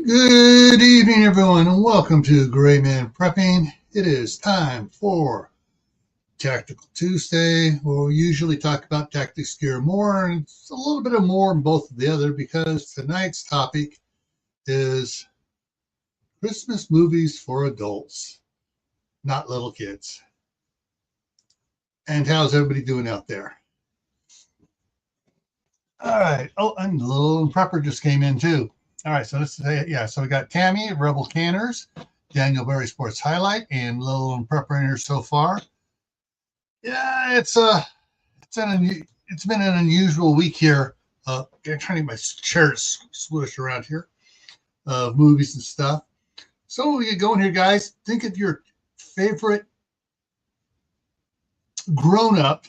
Good evening, everyone, and welcome to Gray Man Prepping. It is time for Tactical Tuesday, where we usually talk about tactics gear more, and it's a little bit of more in both of the other because tonight's topic is Christmas movies for adults, not little kids. And how's everybody doing out there? All right. Oh, and Little Prepper just came in too. All right, so let's say, so we got Tammy, Rebel Canners, Daniel Berry Sports Highlight, and Little Prepper in here so far. Yeah, it's been an unusual week here. I'm trying to get my chair swish around here, movies and stuff. So we get going here, guys. Think of your favorite grown-up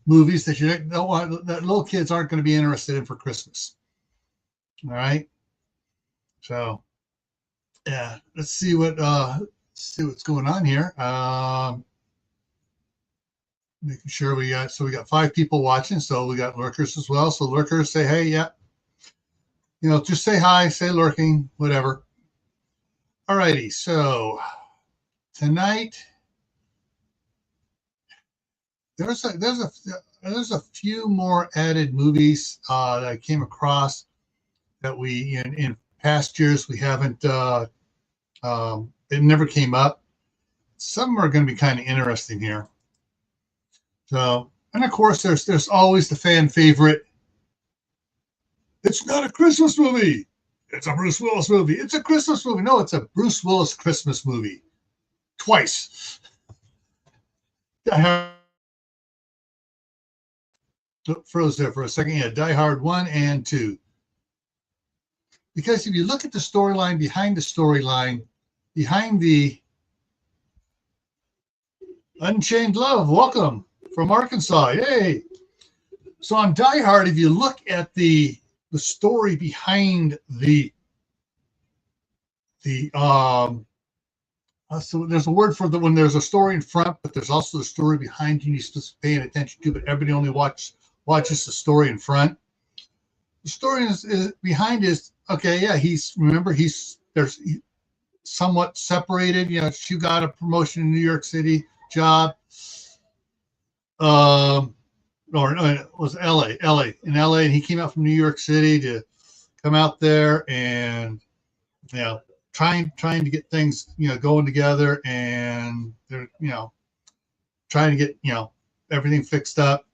movies that you don't want, that little kids aren't going to be interested in for Christmas. All right. So, yeah, let's see what's going on here. Making sure we got 5 people watching, so we got lurkers as well. So lurkers, say hey, yeah. Just say hi, say lurking, whatever. All righty. So tonight there's a few more added movies that I came across that we in past years we haven't it never came up. Some are going to be kind of interesting here. So, and of course there's always the fan favorite. It's not a Christmas movie. It's a Bruce Willis movie. It's a Christmas movie. No, it's a Bruce Willis Christmas movie. Twice. Froze there for a second. Yeah, Die Hard 1 and 2. Because if you look at the storyline behind the Unchained Love, welcome from Arkansas, yay! So on Die Hard, if you look at the story behind so there's a word for when there's a story in front, but there's also the story behind you. You're supposed to be paying attention to, but everybody only watches the story in front. The story is behind is okay. Yeah, he's somewhat separated. She got a promotion in New York City job. Or no, it was LA, and he came out from New York City to come out there and trying to get things going together, and they're trying to get everything fixed up.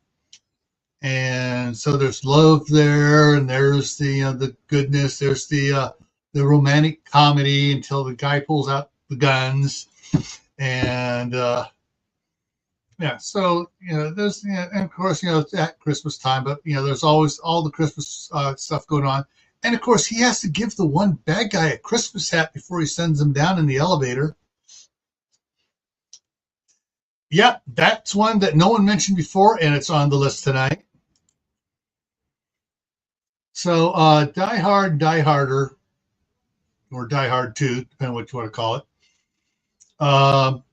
And so there's love there, and there's the goodness, there's the romantic comedy until the guy pulls out the guns, and so there's and of course it's at Christmas time, but there's always all the Christmas stuff going on, and of course he has to give the one bad guy a Christmas hat before he sends him down in the elevator. Yep, that's one that no one mentioned before, and it's on the list tonight. So Die Hard, Die Harder, or Die Hard 2, depending on what you want to call it,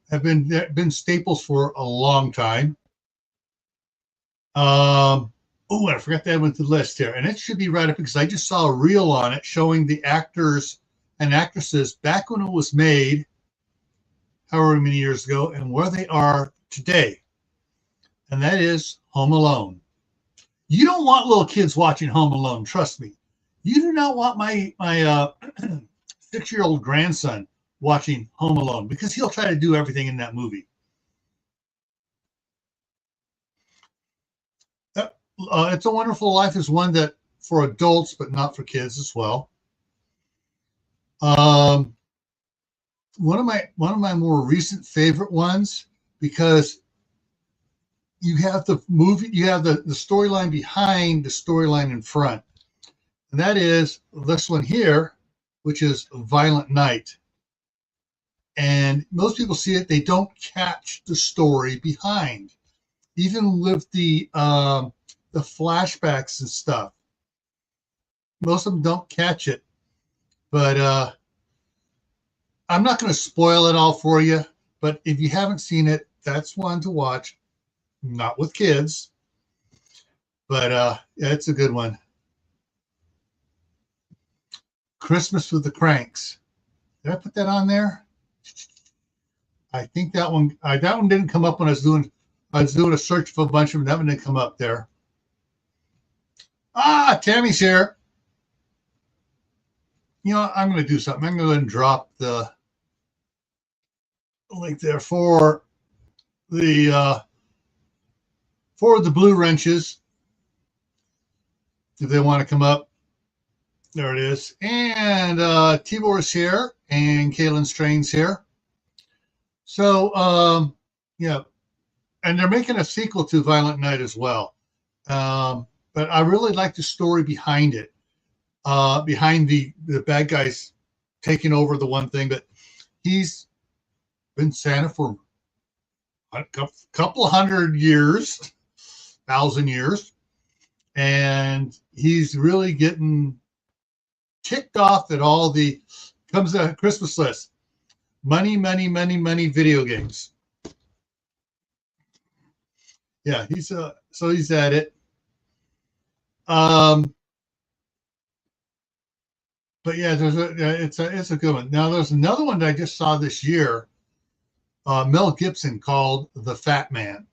have been staples for a long time. I forgot to add one to the list here, and it should be right up because I just saw a reel on it showing the actors and actresses back when it was made, however many years ago, and where they are today. And that is Home Alone. You don't want little kids watching Home Alone, trust me. You do not want my 6-year-old grandson watching Home Alone because he'll try to do everything in that movie. It's a Wonderful Life is one that for adults, but not for kids as well. One of my more recent favorite ones, because you have the movie, you have the storyline behind the storyline in front, and that is this one here, which is Violent Night. And most people see it, they don't catch the story behind, even with the flashbacks and stuff. Most of them don't catch it, but I'm not going to spoil it all for you. But if you haven't seen it, that's one to watch. Not with kids, but yeah, it's a good one. Christmas with the Cranks. Did I put that on there? I think that one didn't come up when I was doing a search for a bunch of them. That one didn't come up there. Tammy's here. You know, I'm going to do something. I'm going to go ahead and drop the link there for the blue wrenches. If they want to come up, there it is. And Tibor's here, and Kaylin Strain's here. So, yeah, and they're making a sequel to Violent Night as well. But I really like the story behind it, behind the bad guys taking over the one thing. But he's been Santa for a couple of 100 years, 1,000 years, and he's really getting ticked off at all the comes a Christmas list. Money, money, money, money, video games. Yeah, he's so he's at it. But yeah, it's a good one. Now there's another one that I just saw this year, Mel Gibson, called The Fat Man,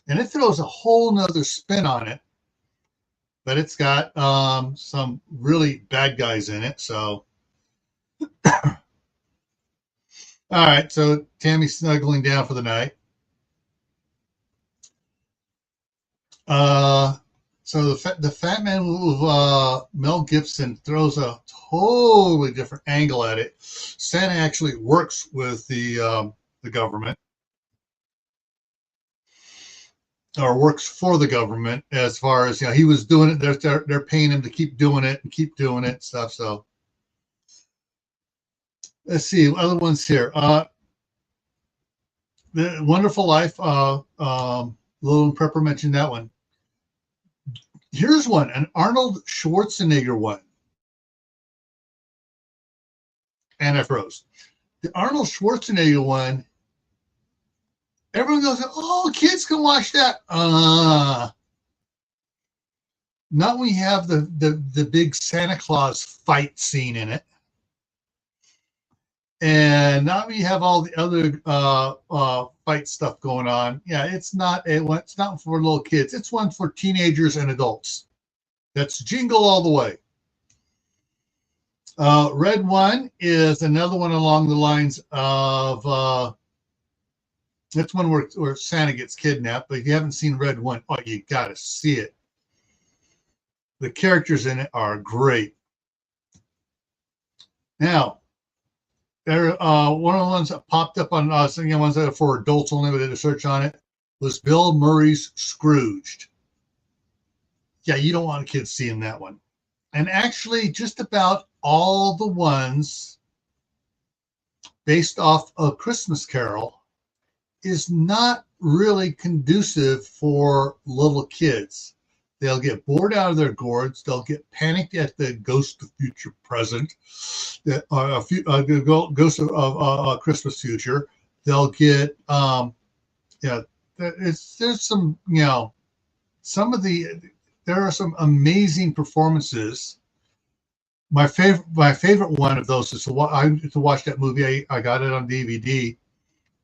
and it throws a whole nother spin on it. But it's got some really bad guys in it. So, all right. So Tammy's snuggling down for the night. So the Fat Man with Mel Gibson throws a totally different angle at it. Santa actually works with the government, or works for the government, as far as, you know, he was doing it. They're paying him to keep doing it and keep doing it and stuff. So let's see other ones here. The Wonderful Life. Lil Prepper mentioned that one. Here's one, an Arnold Schwarzenegger one. And I froze. The Arnold Schwarzenegger one, everyone goes, oh, kids can watch that. Not when you have the big Santa Claus fight scene in it. And not when you have all the other fight stuff going on. Yeah, it's not for little kids. It's one for teenagers and adults. That's Jingle All the Way. Red One is another one along the lines of that's one where Santa gets kidnapped. But if you haven't seen Red One, oh, you got to see it. The characters in it are great. Now, there, one of the ones that popped up on ones that are for adults only, but did a search on it, was Bill Murray's Scrooged. Yeah, you don't want kids seeing that one. And actually, just about all the ones based off of Christmas Carol is not really conducive for little kids. They'll get bored out of their gourds. They'll get panicked at the ghost of future present, ghost of Christmas future. They'll get, there's some, there are some amazing performances. My favorite one of those is to watch that movie. I got it on DVD.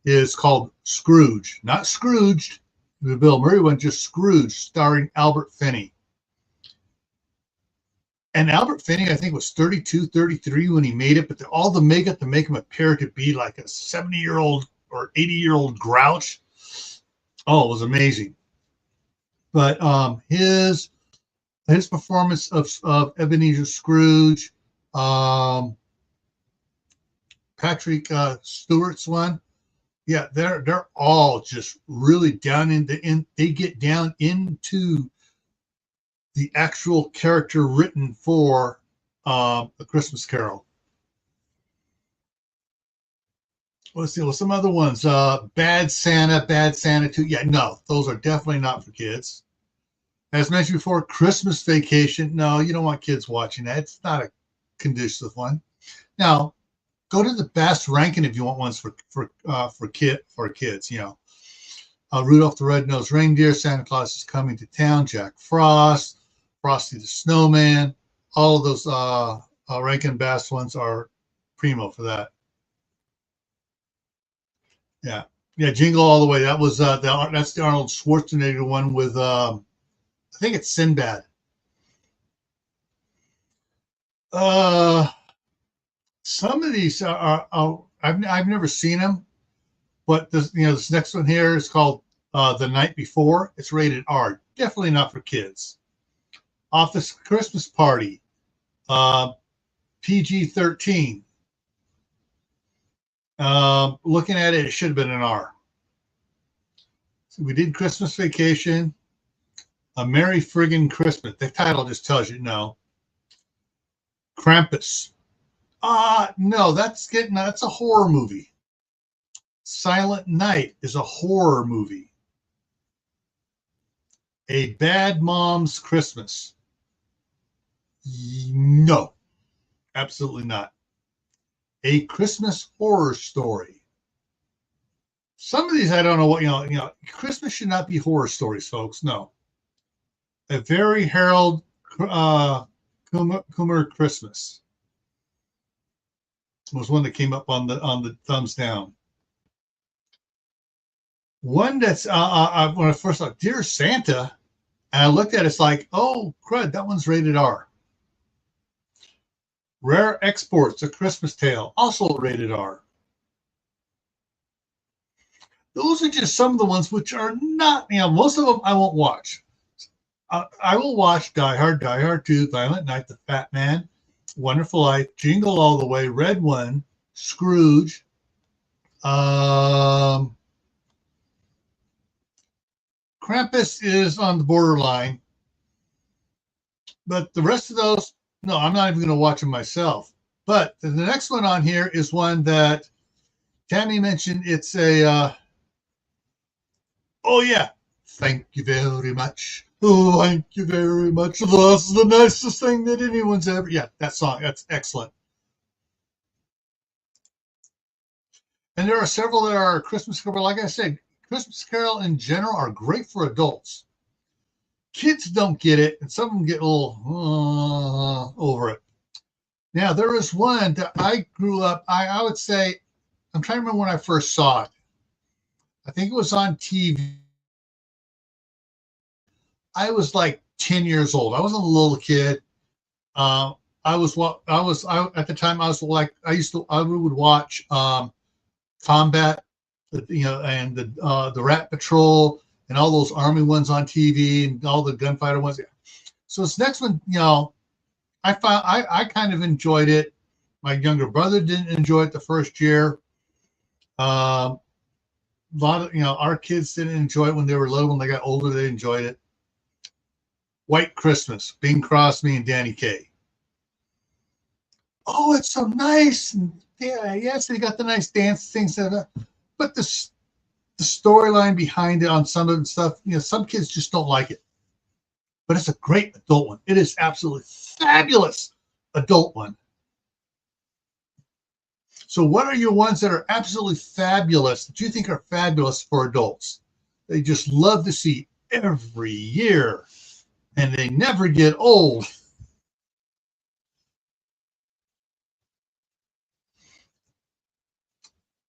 Is called Scrooge, not Scrooged. The Bill Murray one, just Scrooge, starring Albert Finney. And Albert Finney, I think, was 32, 33 when he made it, but all the makeup to make him appear to be like a 70-year-old or 80-year-old grouch. Oh, it was amazing. But his performance of Ebenezer Scrooge, Patrick Stewart's one, yeah, they're all just really down they get down into the actual character written for A Christmas Carol. Let's see, some other ones. Bad Santa 2. Yeah, no, those are definitely not for kids. As mentioned before, Christmas Vacation. No, you don't want kids watching that. It's not a conducive one. Now, go to the best ranking if you want ones for kids. Rudolph the Red-Nosed Reindeer, Santa Claus is Coming to Town, Jack Frost, Frosty the Snowman, all of those Rankin Bass ones are primo for that. Yeah, yeah, Jingle All the Way. That was that's the Arnold Schwarzenegger one with I think it's Sinbad. Uh, some of these are I've never seen them, but this next one here is called The Night Before. It's rated R. Definitely not for kids. Office Christmas Party, uh, PG-13. Looking at it, it should have been an R. So we did Christmas Vacation, A Merry Friggin' Christmas. The title just tells you no. Krampus. No, that's a horror movie. Silent Night is a horror movie. A Bad Mom's Christmas. No, absolutely not. A Christmas Horror Story. Some of these I don't know what Christmas should not be horror stories, folks. No. A Very Harold Kumar Christmas was one that came up on the thumbs down. One that's when I first saw Dear Santa, and I looked at it, it's like, oh crud, that one's rated R. Rare Exports, A Christmas Tale, also rated R. Those are just some of the ones which are not, most of them I won't watch. I will watch Die Hard 2, Violent Night, The Fat Man, Wonderful Life, Jingle All the Way, Red One, Scrooge. Krampus is on the borderline. But the rest of those, no, I'm not even going to watch them myself. But the next one on here is one that Tammy mentioned. It's a, oh yeah, thank you very much. Oh, thank you very much. That's the nicest thing that anyone's ever. Yeah, that song. That's excellent. And there are several that are Christmas Carol. Like I said, Christmas Carol in general are great for adults. Kids don't get it, and some of them get a little over it. Now, there is one that I grew up, I would say, I'm trying to remember when I first saw it. I think it was on TV. I was like 10 years old. I wasn't a little kid. I at the time I was like I would watch Combat, and the Rat Patrol and all those Army ones on TV and all the gunfighter ones. So this next one, I kind of enjoyed it. My younger brother didn't enjoy it the first year. A lot of our kids didn't enjoy it when they were little. When they got older, they enjoyed it. White Christmas, Bing Crosby and Danny Kaye. Oh, it's so nice. And yeah, yes, they got the nice dance things. But the storyline behind it on some of the stuff, some kids just don't like it. But it's a great adult one. It is absolutely fabulous adult one. So what are your ones that are absolutely fabulous, that you think are fabulous for adults? They just love to see every year, and they never get old.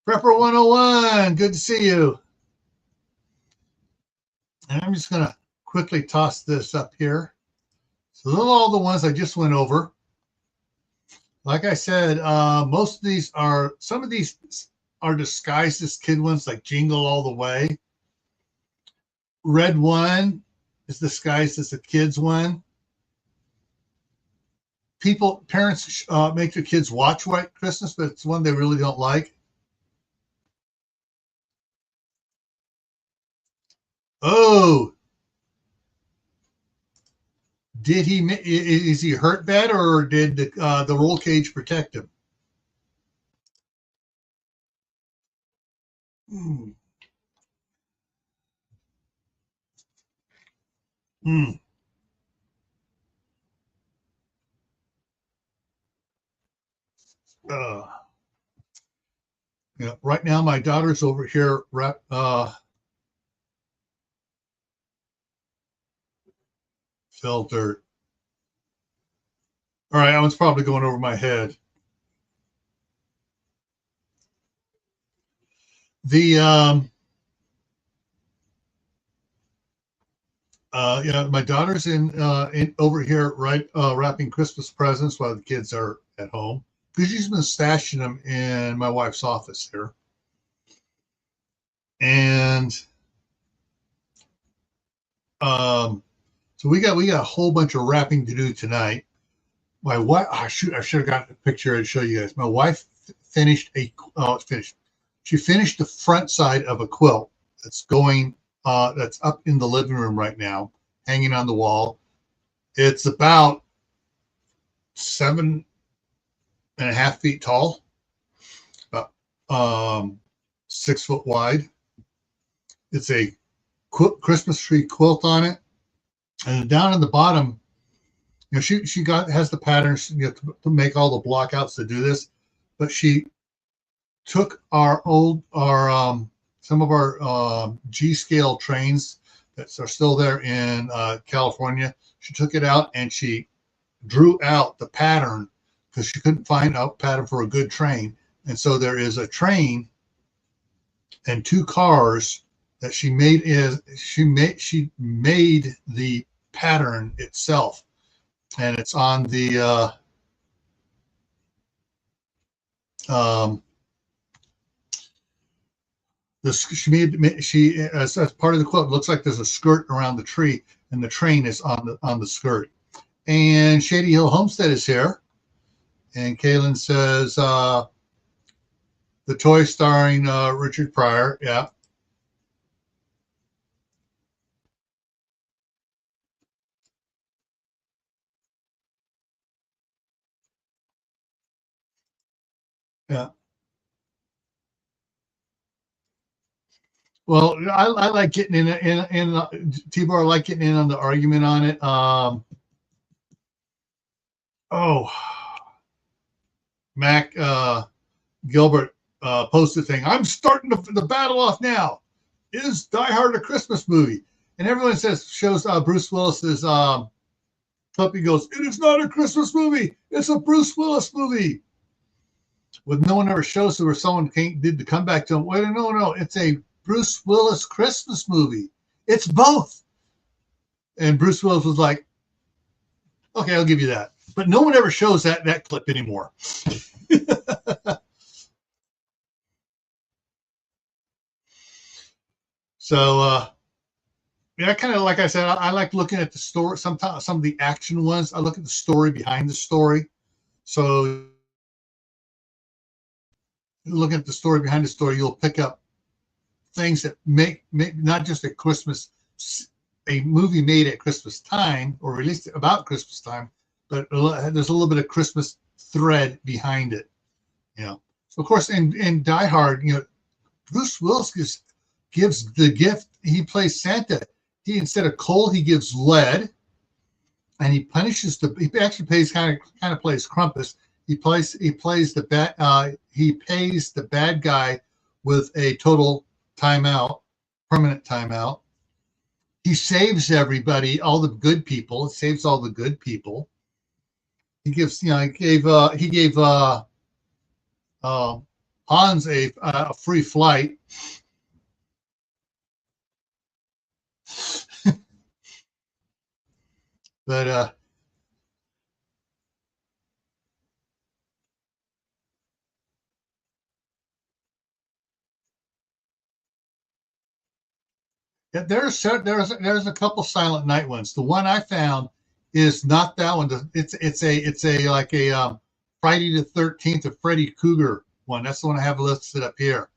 Prepper 101, good to see you. And I'm just going to quickly toss this up here. So those are all the ones I just went over. Like I said, some of these are disguised as kid ones, like Jingle All the Way. Red One is disguised as a kid's one. Parents make their kids watch White Christmas, but it's one they really don't like. Oh, is he hurt bad, or did the roll cage protect him? Hmm. Hmm. Uh, right now my daughter's over here filtered. All right, that one's probably going over my head. The yeah, my daughter's in over here, right, wrapping Christmas presents while the kids are at home because she's been stashing them in my wife's office here. And so we got a whole bunch of wrapping to do tonight. My wife, I should have gotten a picture to show you guys. My wife finished finished. She finished the front side of a quilt that's up in the living room right now, hanging on the wall. It's about 7.5 feet tall, about 6 foot wide. It's a Christmas tree quilt on it, and down in the bottom, she has the patterns, to make all the blockouts to do this, but she took our some of our G scale trains that are still there in California. She took it out and she drew out the pattern because she couldn't find a pattern for a good train. And so there is a train and 2 cars that she made. She made the pattern itself, and it's on the she as part of the quilt. It looks like there's a skirt around the tree, and the train is on the skirt. And Shady Hill Homestead is here, and Kaylin says the toy starring Richard Pryor. Yeah. Yeah. Well, I like getting in T-Bar. I like getting in on the argument on it. Mac Gilbert posted a thing. I'm starting the battle off now. Is Die Hard a Christmas movie? And everyone shows Bruce Willis's clip. He goes, "It is not a Christmas movie. It's a Bruce Willis movie." With no one ever shows where someone did the comeback to him. Wait, no, it's a Bruce Willis Christmas movie. It's both. And Bruce Willis was like, "Okay, I'll give you that." But no one ever shows that clip anymore. So yeah, kind of like I said, I like looking at the story. Sometimes some of the action ones, I look at the story behind the story. So looking at the story behind the story, you'll pick up things that make not just a movie made at Christmas time or released about Christmas time, but there's a little bit of Christmas thread behind it. So of course, in Die Hard, Bruce Willis gives the gift. He plays Santa. He, instead of coal, he gives lead, and he punishes he actually plays kind of plays Krampus. He pays the bad guy with a total timeout, permanent timeout. He saves everybody, all the good people. It saves all the good people. He gives, he gave Hans a free flight. But there's a couple Silent Night ones. The one I found is not that one. It's a like a Friday the 13th of Freddy Krueger one. That's the one I have listed up here.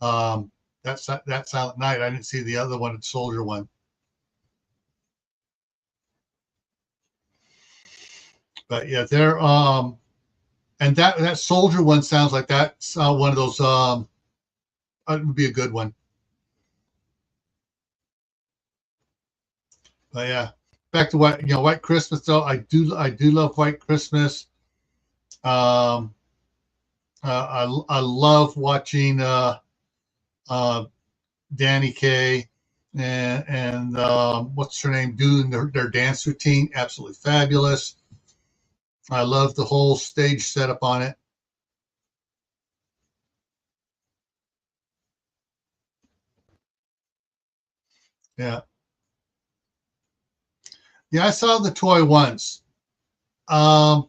That's that Silent Night. I didn't see the other one, the Soldier one. But yeah, they're and that Soldier one sounds like that's one of those. It would be a good one. But yeah, back to White Christmas though. I do love White Christmas. I love watching Danny Kaye and what's her name doing their dance routine. Absolutely fabulous. I love the whole stage setup on it. Yeah. Yeah, I saw the toy once. Um,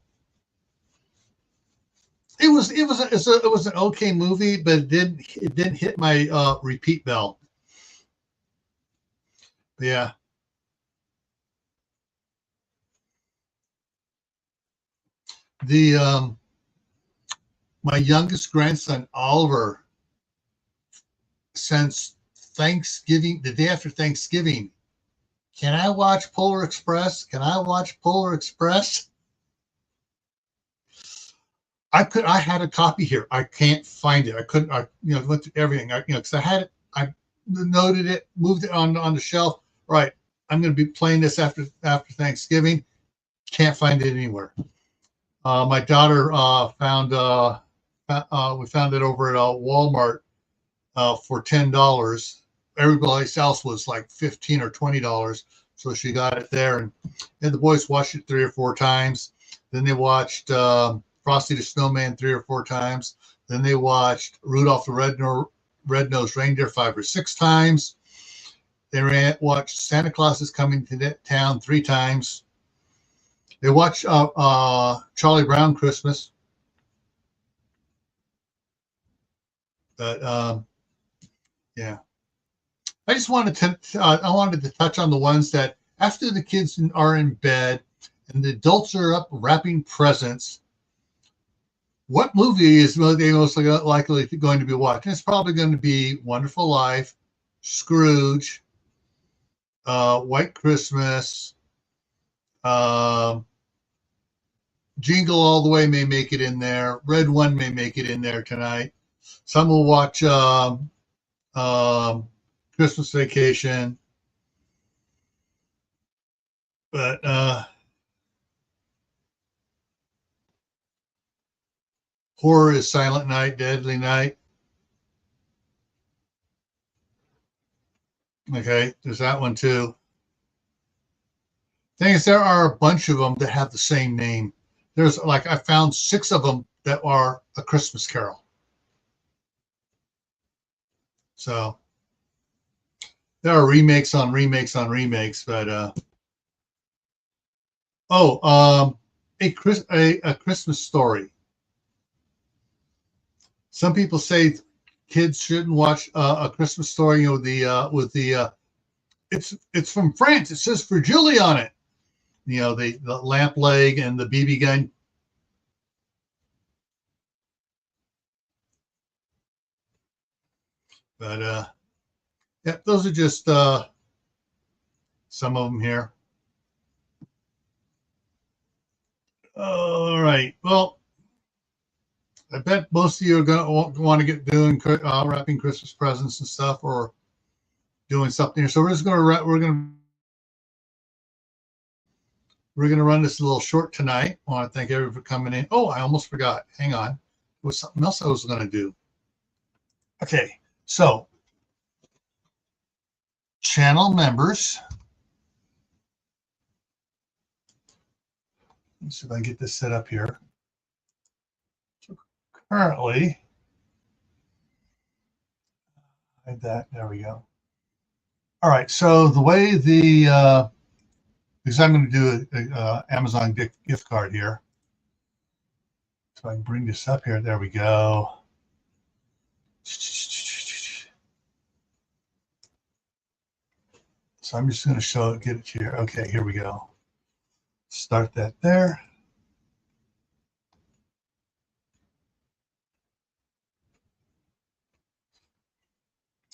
it was an okay movie, but it didn't hit my repeat bell. But yeah, the my youngest grandson Oliver, since Thanksgiving, the day after Thanksgiving, can I watch Polar Express? Can I watch Polar Express? I had a copy here. I can't find it. I couldn't. I went through everything. Because I had it. I noted it, moved it on the shelf. Right. I'm going to be playing this after Thanksgiving. Can't find it anywhere. My daughter found we found it over at Walmart for $10. Everybody else was like $15 or $20, so she got it there, and the boys watched it 3 or 4 times. Then they watched Frosty the Snowman 3 or 4 times. Then they watched Rudolph the Red-Nosed Reindeer 5 or 6 times. They watched Santa Claus is Coming to Town 3 times. They watched Charlie Brown Christmas. But yeah, I wanted to touch on the ones that after the kids are in bed and the adults are up wrapping presents. What movie is they most likely going to be watching? It's probably going to be Wonderful Life, Scrooge, White Christmas, uh, Jingle All the Way may make it in there. Red One may make it in there tonight. Some will watch Christmas Vacation, but horror is Silent Night, Deadly Night. Okay, there's that one too. Thing is, there are a bunch of them that have the same name. There's I found 6 of them that are A Christmas Carol. So there are remakes on remakes on remakes, but a Christmas Story. Some people say kids shouldn't watch A Christmas Story. It's from France. It says for Julie on it. The lamp leg and the BB gun. But yeah, those are just some of them here. All right. Well, I bet most of you are going to want to get doing wrapping Christmas presents and stuff, or doing something here. So we're gonna run this a little short tonight. I want to thank everyone for coming in. Oh, I almost forgot. Hang on. There was something else I was going to do. Okay, so channel members. Let's see if I can get this set up here. So currently, hide that. There we go. All right. So the way because I'm going to do an Amazon gift card here. So I can bring this up here. There we go. So I'm just going to get it here. Okay, here we go. Start that there.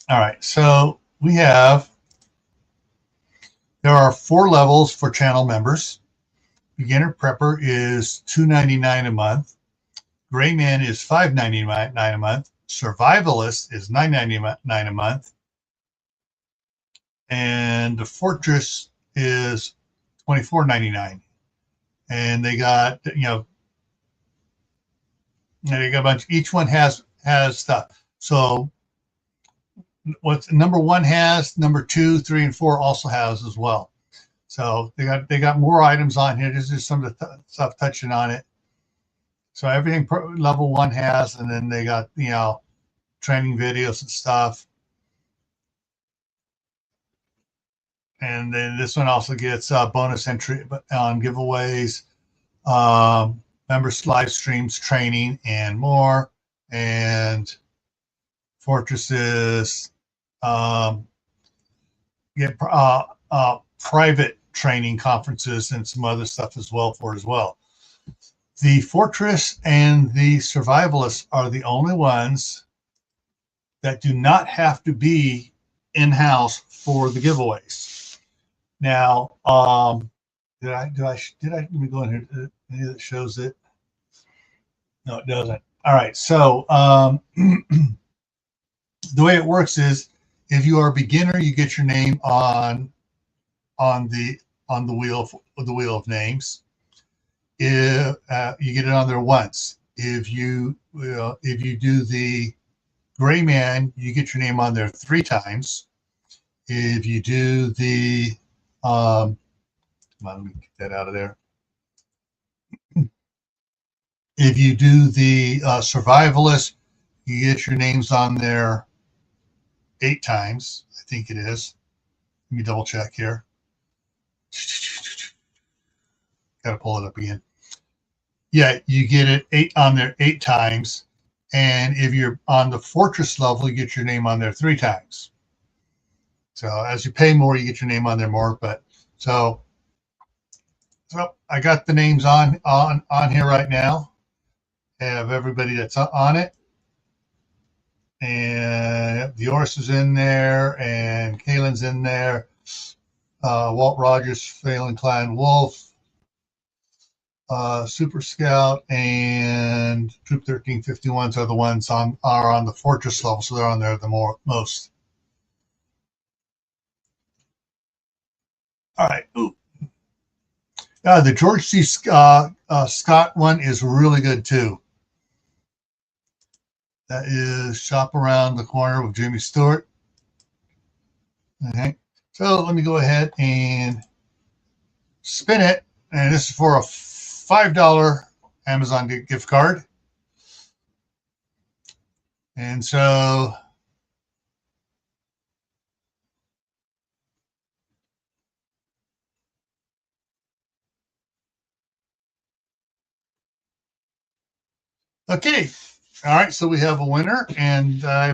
All right, so there are 4 levels for channel members. Beginner Prepper is $2.99 a month. Gray Man is $5.99 a month. Survivalist is $9.99 a month. And the Fortress is $24.99. And they got a bunch. Each one has stuff. So what number 1 has, number 2, 3, and 4 also has as well. So they got more items on here. This is some of the stuff touching on it. So everything level 1 has, and then they got, you know, training videos and stuff. And then this one also gets bonus entry on giveaways, members live streams, training, and more. And fortresses, get private training conferences and some other stuff as well as well. The Fortress and the Survivalist are the only ones that do not have to be in-house for the giveaways. Now, let me go in here. Maybe that shows it. No, it doesn't. All right. So the way it works is, if you are a beginner, you get your name on the wheel of names. If you get it on there once. If you do the Gray Man, you get your name on there 3 times. If you do the come on, let me get that out of there. If you do the Survivalist, you get your names on there 8 times. I think it is. Let me double check here. Got to pull it up again. Yeah, you get it 8 times. And if you're on the Fortress level, you get your name on there 3 times. So as you pay more, you get your name on there more. But so I got the names on here right now. I have everybody that's on it. And Dioris is in there, and Kaylin's in there. Walt Rogers, Phelan Clan Wolf, Super Scout, and Troop 1351s are the ones are on the Fortress level, so they're on there the most. All right. Ooh. The George C. Scott one is really good too. That is Shop Around the Corner with Jimmy Stewart. Okay. So let me go ahead and spin it. And this is for a $5 Amazon gift card. And so okay. All right, so we have a winner, and I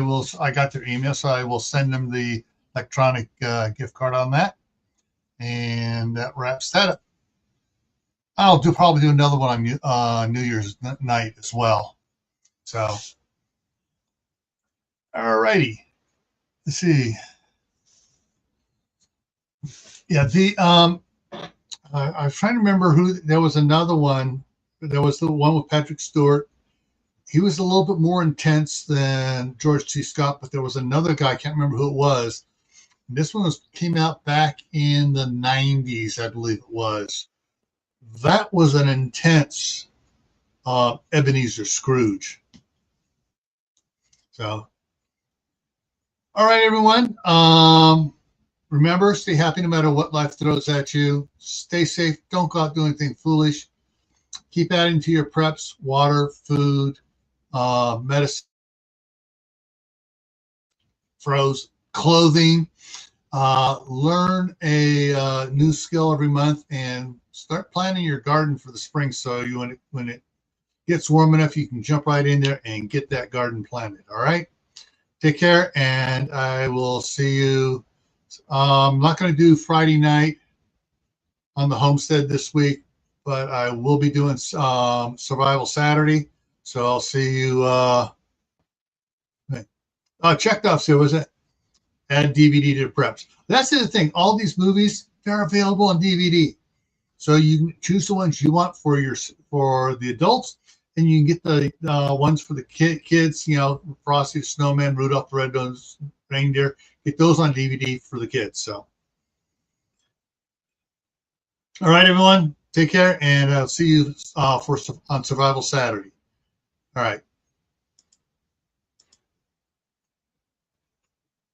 got their email, so I will send them the electronic gift card on that. And that wraps that up. I'll probably do another one on New Year's night as well. So, all righty. Let's see. Yeah, I was trying to remember who. There was another one. There was the one with Patrick Stewart. He was a little bit more intense than George C. Scott, but there was another guy. I can't remember who it was. This one came out back in the 90s, I believe it was. That was an intense Ebenezer Scrooge. So, all right, everyone. Remember, stay happy no matter what life throws at you. Stay safe. Don't go out doing anything foolish. Keep adding to your preps: water, food, medicine, froze, clothing. Learn a new skill every month and start planting your garden for the spring. So when it gets warm enough, you can jump right in there and get that garden planted. All right. Take care, and I will see you. I'm not going to do Friday night on the homestead this week, but I will be doing Survival Saturday. So I'll see you. Checked off, so was it? Add DVD to the preps. That's the other thing. All these movies, they're available on DVD. So you can choose the ones you want for the adults, and you can get the ones for the kids, you know, Frosty the Snowman, Rudolph the Red-Nosed Reindeer. Get those on DVD for the kids. So, all right, everyone, take care, and I'll see you on Survival Saturday. All right.